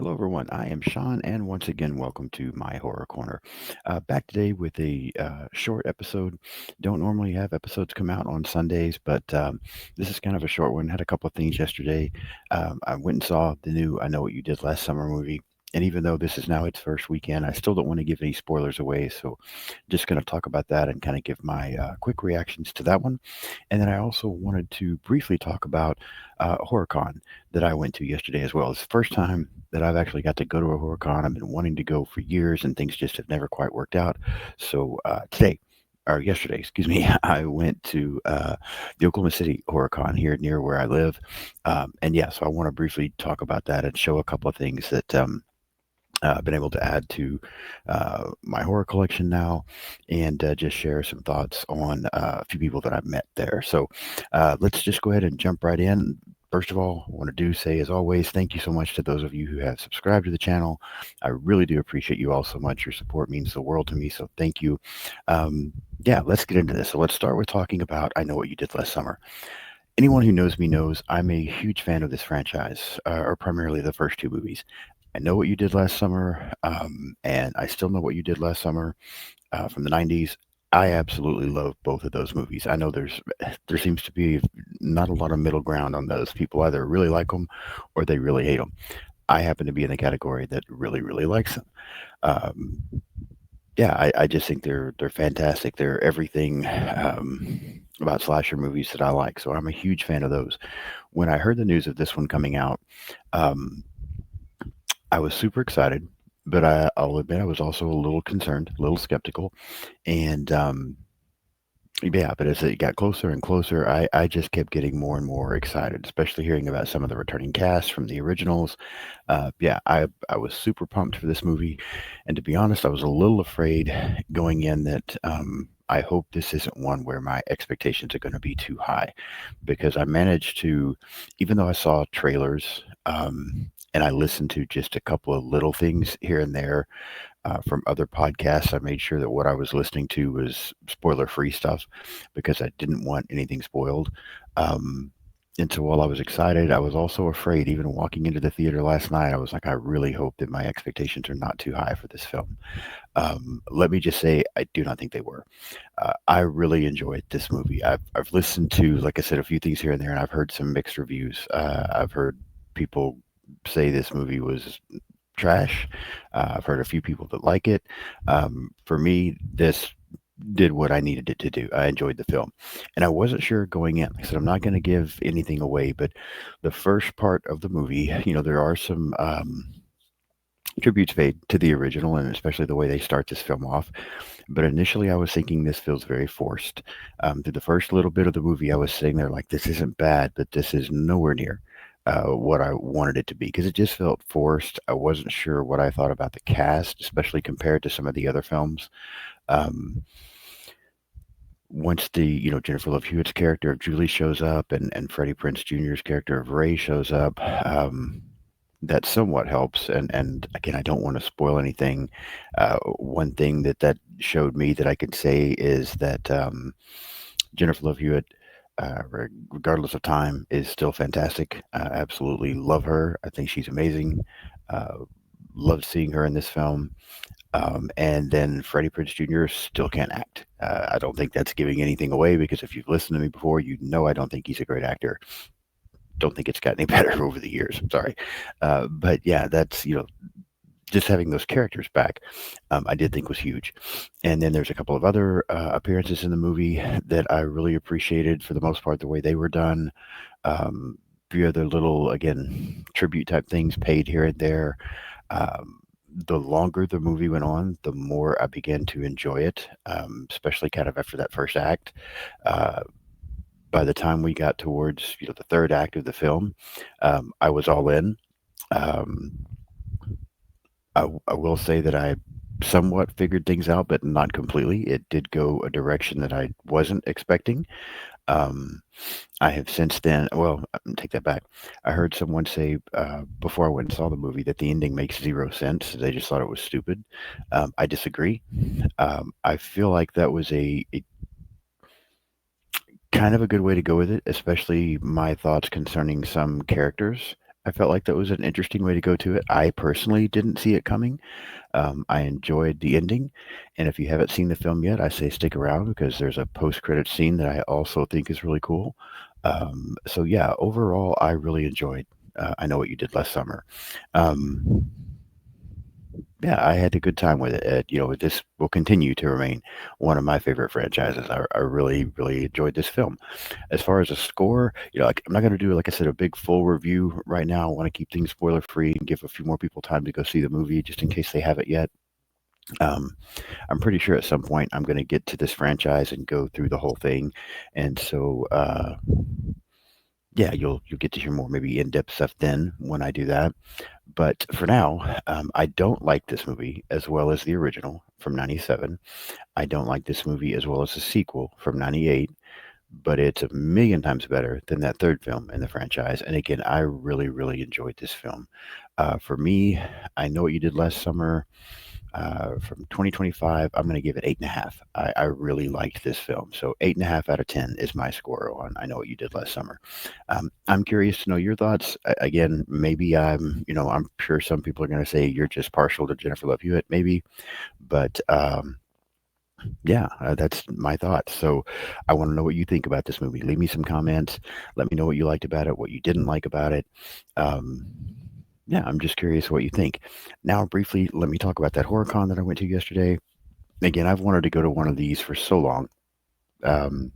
Hello, everyone. I am Sean, and once again, welcome to my horror corner. Back today with a short episode. Don't normally have episodes come out on Sundays, but this is kind of a short one. Had a couple of things yesterday. I went and saw the new "I Know What You Did Last Summer" movie. And even though this is now its first weekend, I still don't want to give any spoilers away. So, just going to talk about that and kind of give my quick reactions to that one. And then I also wanted to briefly talk about Horror Con that I went to yesterday as well. It's the first time that I've actually got to go to a horror con. I've been wanting to go for years, and things just have never quite worked out. So today, or yesterday, excuse me, I went to the Oklahoma City Horror Con here near where I live. And yeah, so I want to briefly talk about that and show a couple of things that I've been able to add to my horror collection now, and just share some thoughts on a few people that I've met there. So let's just go ahead and jump right in. First of all, I want to say, as always, thank you so much to those of you who have subscribed to the channel. I really do appreciate you all so much. Your support means the world to me, so thank you. Yeah, let's get into this. So let's start with talking about I Know What You Did Last Summer. Anyone who knows me knows I'm a huge fan of this franchise, or primarily the first two movies. I Know What You Did Last Summer, and I Still Know What You Did Last Summer from the 90s. I absolutely love both of those movies. I know there seems to be not a lot of middle ground on those. People either really like them or they really hate them. I happen to be in the category that really, really likes them. Um, yeah, I just think they're fantastic. They're everything about slasher movies that I like. So I'm a huge fan of those. When I heard the news of this one coming out, um, I was super excited, but I'll admit I was also a little concerned, a little skeptical, and yeah. But as it got closer and closer, I just kept getting more and more excited, especially hearing about some of the returning cast from the originals. Yeah, I was super pumped for this movie, and to be honest, I was a little afraid going in that. I hope this isn't one where my expectations are going to be too high, because I managed to, even though I saw trailers, and I listened to just a couple of little things here and there from other podcasts. I made sure that what I was listening to was spoiler free stuff because I didn't want anything spoiled. Um, and so while I was excited, I was also afraid. Even walking into the theater last night, I was like, I really hope that my expectations are not too high for this film. Let me just say, I do not think they were. I really enjoyed this movie. I've listened to, like I said, a few things here and there, and I've heard some mixed reviews. I've heard people say this movie was trash. I've heard a few people that like it. For me, this did what I needed it to do. I enjoyed the film, and I wasn't sure going in. Like I said, I'm not going to give anything away, but the first part of the movie, there are some tributes paid to the original, and especially the way they start this film off. But initially, I was thinking this feels very forced. Through the first little bit of the movie, I was sitting there like, this isn't bad, but this is nowhere near what I wanted it to be because it just felt forced. I wasn't sure what I thought about the cast, especially compared to some of the other films. Um, Once Jennifer Love Hewitt's character of Julie shows up, and Freddie Prinze Jr.'s character of Ray shows up, that somewhat helps. And again, I don't want to spoil anything. One thing that showed me that I could say is that Jennifer Love Hewitt, regardless of time, is still fantastic. Absolutely love her. I think she's amazing. Uh, Loved seeing her in this film. And then Freddie Prinze Jr. still can't act. I don't think that's giving anything away because if you've listened to me before, you know I don't think he's a great actor. Don't think it's gotten any better over the years. I'm sorry. But yeah, that's, just having those characters back, I did think was huge. And then there's a couple of other appearances in the movie that I really appreciated for the most part, the way they were done. Few other little, again, tribute type things paid here and there. Um, the longer the movie went on, the more I began to enjoy it, especially kind of after that first act. Uh, by the time we got towards, the third act of the film, I was all in. Um, I will say that I somewhat figured things out, but not completely. It did go a direction that I wasn't expecting. Um, I have since then, well, take that back. I heard someone say before I went and saw the movie that the ending makes zero sense. They just thought it was stupid. I disagree. I feel like that was a kind of a good way to go with it, especially my thoughts concerning some characters. I felt like that was an interesting way to go to it. I personally didn't see it coming. I enjoyed the ending, and if you haven't seen the film yet, I say stick around because there's a post-credit scene that I also think is really cool. So yeah, overall, I really enjoyed. I Know What You Did Last Summer. Um, yeah, I had a good time with it. This will continue to remain one of my favorite franchises. I really, really enjoyed this film. As far as a score, like, I'm not going to do, like I said, a big full review right now. I want to keep things spoiler free and give a few more people time to go see the movie just in case they haven't yet. Um, I'm pretty sure at some point I'm going to get to this franchise and go through the whole thing, and so yeah, you'll get to hear more maybe in depth stuff then when I do that. But for now, I don't like this movie as well as the original from '97. I don't like this movie as well as the sequel from '98. But it's a million times better than that third film in the franchise. And again, I really, really enjoyed this film. For me, I Know What You Did Last Summer from 2025. I'm going to give it 8.5. I really liked this film. So 8.5 out of 10 is my score on I Know What You Did Last Summer. I'm curious to know your thoughts. Again, maybe I'm sure some people are going to say you're just partial to Jennifer Love Hewitt, maybe. But yeah, that's my thoughts. So I want to know what you think about this movie. Leave me some comments. Let me know what you liked about it, what you didn't like about it. Um, yeah, I'm just curious what you think. Now, briefly, let me talk about that horror con that I went to yesterday. Again, I've wanted to go to one of these for so long. Um,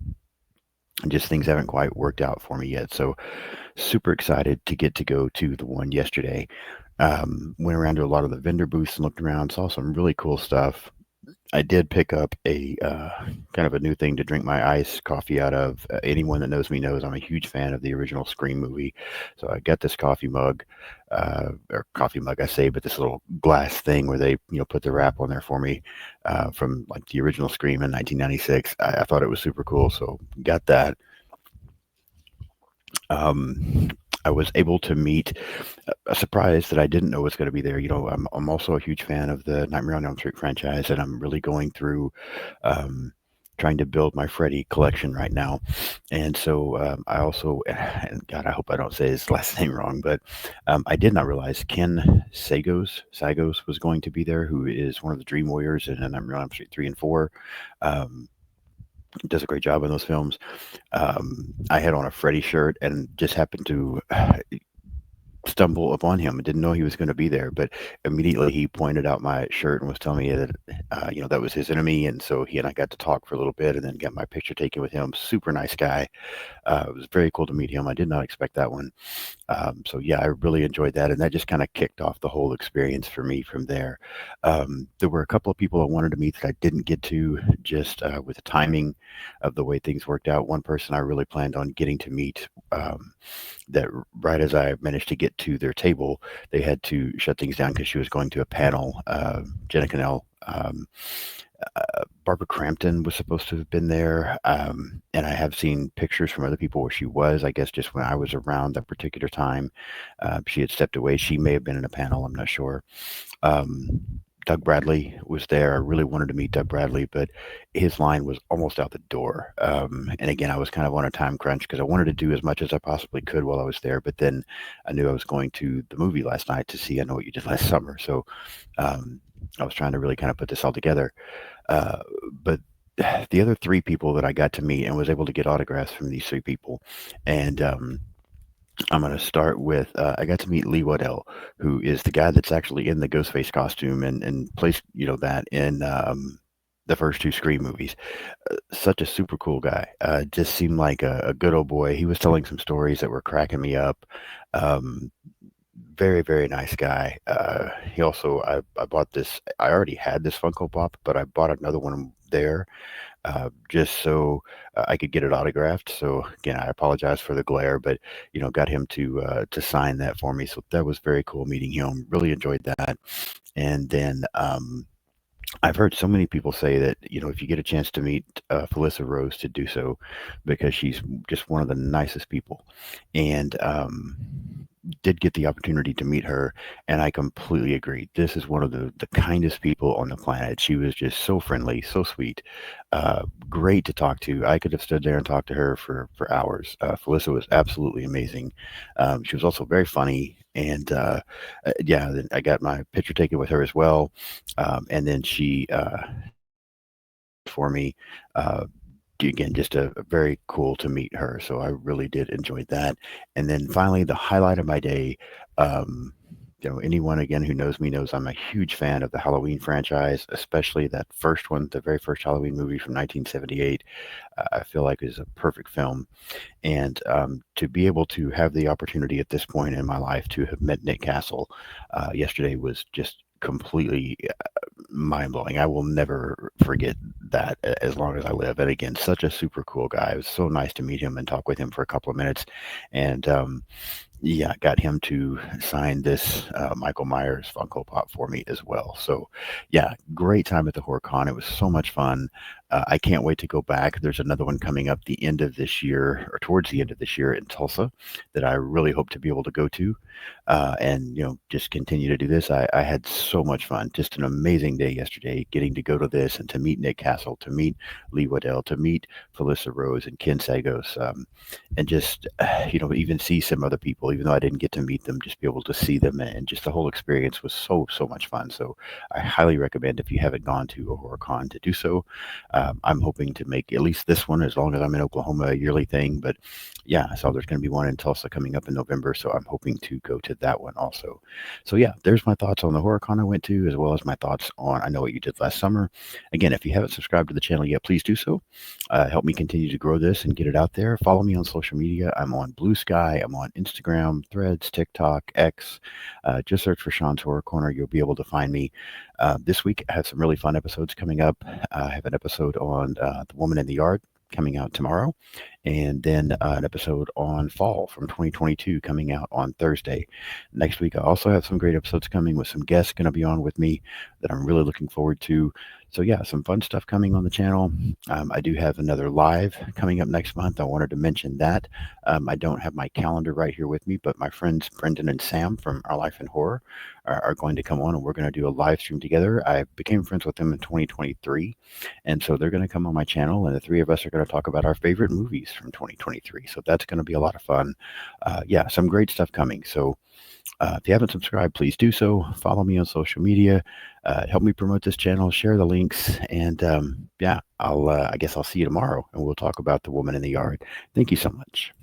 just things haven't quite worked out for me yet. So super excited to get to go to the one yesterday. Went around to a lot of the vendor booths and looked around, saw some really cool stuff. I did pick up a kind of a new thing to drink my iced coffee out of. Anyone that knows me knows I'm a huge fan of the original Scream movie. So I got this coffee mug, or coffee mug, I say, but this little glass thing where they, put the wrap on there for me from like the original Scream in 1996. I thought it was super cool, so got that. Um, I was able to meet a surprise that I didn't know was going to be there. I'm also a huge fan of the Nightmare on Elm Street franchise, and I'm really going through um, trying to build my Freddy collection right now. And so I also, and God, I hope I don't say his last name wrong, but I did not realize Ken Sagos was going to be there, who is one of the Dream Warriors in Nightmare on Elm Street 3 and 4. Um, does a great job in those films. I had on a Freddy shirt and just happened to stumble upon him. I didn't know he was going to be there, but immediately he pointed out my shirt and was telling me that, that was his enemy. And so he and I got to talk for a little bit and then got my picture taken with him. Super nice guy. It was very cool to meet him. I did not expect that one. So yeah, I really enjoyed that. And that just kind of kicked off the whole experience for me from there. There were a couple of people I wanted to meet that I didn't get to just with the timing of the way things worked out. One person I really planned on getting to meet, that right as I managed to get to their table, they had to shut things down because she was going to a panel. Jenna Cannell, Barbara Crampton was supposed to have been there, and I have seen pictures from other people where she was. I guess just when I was around that particular time, she had stepped away. She may have been in a panel. I'm not sure. Um, Doug Bradley was there. I really wanted to meet Doug Bradley, but his line was almost out the door. And again, I was kind of on a time crunch because I wanted to do as much as I possibly could while I was there. But then I knew I was going to the movie last night to see I Know What You Did Last Summer. So I was trying to really kind of put this all together. But the other three people that I got to meet and was able to get autographs from these three people, and I'm going to start with I got to meet Lee Waddell, who is the guy that's actually in the Ghostface costume and plays, that in the first two Scream movies. Such a super cool guy. Just seemed like a good old boy. He was telling some stories that were cracking me up. Um, Very, very nice guy. He also, I bought this, I already had this Funko Pop, but I bought another one there just so I could get it autographed. So again, I apologize for the glare, but got him to sign that for me. So that was very cool meeting him. Really enjoyed that. And then I've heard so many people say that if you get a chance to meet Felissa Rose, to do so because she's just one of the nicest people. And did get the opportunity to meet her, and I completely agree. This is one of the kindest people on the planet. She was just so friendly, so sweet, great to talk to. I could have stood there and talked to her for hours. Felissa was absolutely amazing. She was also very funny, and yeah, then I got my picture taken with her as well, and then she for me. Uh, Again, just a very cool to meet her. So I really did enjoy that. And then finally, the highlight of my day. Um, Anyone again who knows me knows I'm a huge fan of the Halloween franchise, especially that first one, the very first Halloween movie from 1978. I feel like is a perfect film, and to be able to have the opportunity at this point in my life to have met Nick Castle yesterday was just completely mind blowing. I will never forget that as long as I live. And again, such a super cool guy. It was so nice to meet him and talk with him for a couple of minutes. And yeah, got him to sign this Michael Myers Funko Pop for me as well. So, yeah, great time at the Horror Con. It was so much fun. I can't wait to go back. There's another one coming up the end of this year or towards the end of this year in Tulsa that I really hope to be able to go to and, just continue to do this. I had so much fun. Just an amazing day yesterday getting to go to this and to meet Nick Castle, to meet Lee Waddell, to meet Felissa Rose and Ken Sagos. And just even see some other people, even though I didn't get to meet them, just be able to see them, and just the whole experience was so much fun. So I highly recommend, if you haven't gone to a horror con, to do so. I'm hoping to make at least this one, as long as I'm in Oklahoma, a yearly thing. But yeah, I saw there's going to be one in Tulsa coming up in November, so I'm hoping to go to that one also. So yeah, there's my thoughts on the horror con I went to, as well as my thoughts on I Know What You Did Last Summer. Again, if you haven't subscribed to the channel yet, please do so. Help me continue to grow this and get it out there. Follow me on social media. I'm on Blue Sky. I'm on Instagram, Threads, TikTok, X. Just search for Sean's Horror Corner. You'll be able to find me. This week, I have some really fun episodes coming up. I have an episode on The Woman in the Yard coming out tomorrow, and then an episode on Fall from 2022 coming out on Thursday. Next week, I also have some great episodes coming with some guests going to be on with me that I'm really looking forward to. So yeah, some fun stuff coming on the channel. I do have another live coming up next month. I wanted to mention that. I don't have my calendar right here with me, but my friends Brendan and Sam from Our Life in Horror are going to come on, and we're going to do a live stream together. I became friends with them in 2023, and so they're going to come on my channel, and the three of us are going to talk about our favorite movies from 2023. So that's going to be a lot of fun. Yeah, some great stuff coming. So if you haven't subscribed, please do so. Follow me on social media. Help me promote this channel. Share the links. And yeah, I guess I'll see you tomorrow, and we'll talk about The Woman in the Yard. Thank you so much.